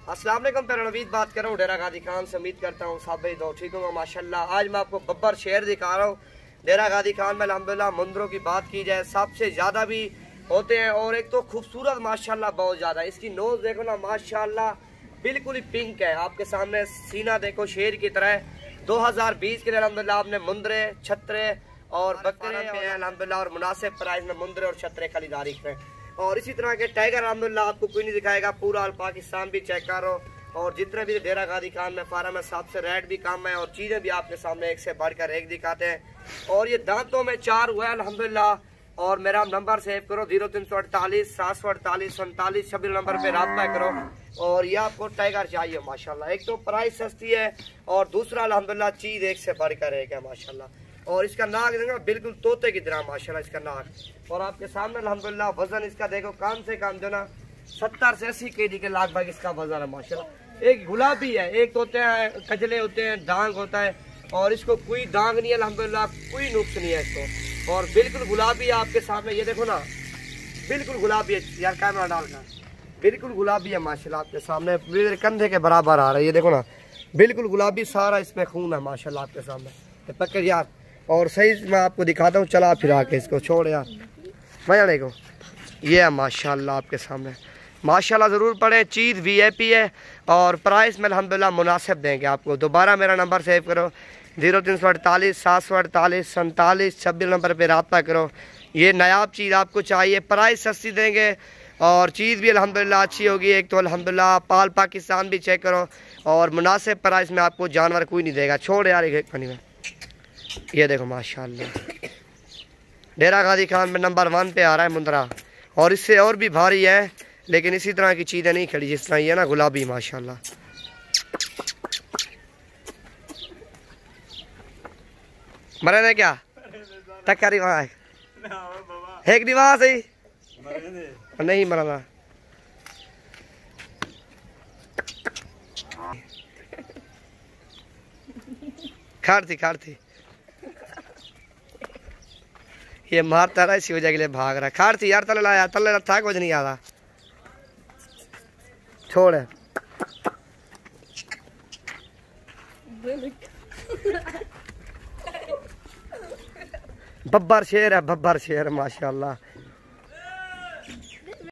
अस्सलाम वालेकुम, मैं नवीद बात कर रहा हूँ डेरा गाजी खान से। उम्मीद करता हूँ सब भाई दो ठीक होंगे माशाल्लाह। आज मैं आपको बब्बर शेर दिखा रहा हूँ। डेरा गाजी खान में अल्हम्दुलिल्लाह मुंदरों की बात की जाए सबसे ज़्यादा भी होते हैं और एक तो खूबसूरत माशाल्लाह बहुत ज़्यादा। इसकी नोज़ देखो ना माशाल्लाह बिल्कुल ही पिंक है, आपके सामने सीना देखो शेर की तरह। 2020 के लिए अल्हम्दुलिल्लाह आपने मुंदरे, छतरे और बकरे अल्हम्दुलिल्लाह और मुनासिब प्राइस में मुंदरे और छतरे खरीदारी करें। और इसी तरह के टाइगर अल्हम्दुलिल्लाह आपको कोई नहीं दिखाएगा, पूरा अल पाकिस्तान भी चेक करो। और जितने भी डेरा गाजी खान में फार्म है सबसे रेट भी कम है और चीज़ें भी आपके सामने एक से बढ़कर एक दिखाते हैं। और ये दांतों में 4 हुआ है अल्हम्दुलिल्लाह। और मेरा नंबर सेव करो 0348 748 47 26 नंबर पे रब्ता करो। और ये आपको टाइगर चाहिए माशाल्लाह। एक तो प्राइस सस्ती है और दूसरा अल्हम्दुलिल्लाह चीज़ एक से बढ़कर एक है माशाल्लाह। और इसका नाक देखो बिल्कुल तोते की तरह माशाल्लाह इसका नाक। और आपके सामने अल्हम्दुलिल्लाह वजन इसका देखो कम से कम जो ना 70 से 80 केजी के लगभग इसका वजन है माशाल्लाह। एक गुलाबी है, एक होते हैं कजले होते हैं, डांग होता है और इसको कोई डांग नहीं है अल्हम्दुलिल्लाह, कोई नुक्स नहीं है इसको। और बिल्कुल गुलाबी है आपके सामने, ये देखो ना बिल्कुल गुलाबी है यार, कैमरा डालकर बिल्कुल गुलाबी है माशाल्लाह आपके सामने, मेरे कंधे के बराबर आ रहा है। ये देखो ना बिल्कुल गुलाबी, सारा इसमें खून है माशाल्लाह आपके सामने। पकड़ यार और सही मैं आपको दिखाता हूँ, चला फिरा के इसको छोड़ यार मजा देखो। ये है माशाल्लाह आपके सामने, माशाल्लाह ज़रूर पढ़े। चीज़ VIP है और प्राइस में अल्हम्दुलिल्लाह मुनासिब देंगे आपको। दोबारा मेरा नंबर सेव करो 0348 748 47 26 नंबर पे रब्ता करो। ये नायाब चीज़ आपको चाहिए, प्राइस सस्ती देंगे और चीज़ भी अल्हम्दुलिल्लाह अच्छी होगी। एक तो अल्हम्दुलिल्लाह पाल पाकिस्तान भी चेक करो और मुनासिब प्राइस में आपको जानवर कोई नहीं देगा। छोड़ यार एक पानी में, ये देखो माशाल्लाह डेरा गाजी खान में नंबर 1 पे आ रहा है मुंदरा। और इससे और भी भारी है लेकिन इसी तरह की चीज़ें नहीं खड़ी जिस तरह ये ना गुलाबी माशाल्लाह। मरे ने क्या टक्कर वहाँ एक नहीं वहाँ सही नहीं मरना। खाड़ती ये मारता रहा इसी वजह के लिए भाग रहा। खाड़ती यार तले लाया, तले था कुछ नहीं आ रहा। छोड़ बब्बर शेर है, बब्बर शेर माशाल्लाह।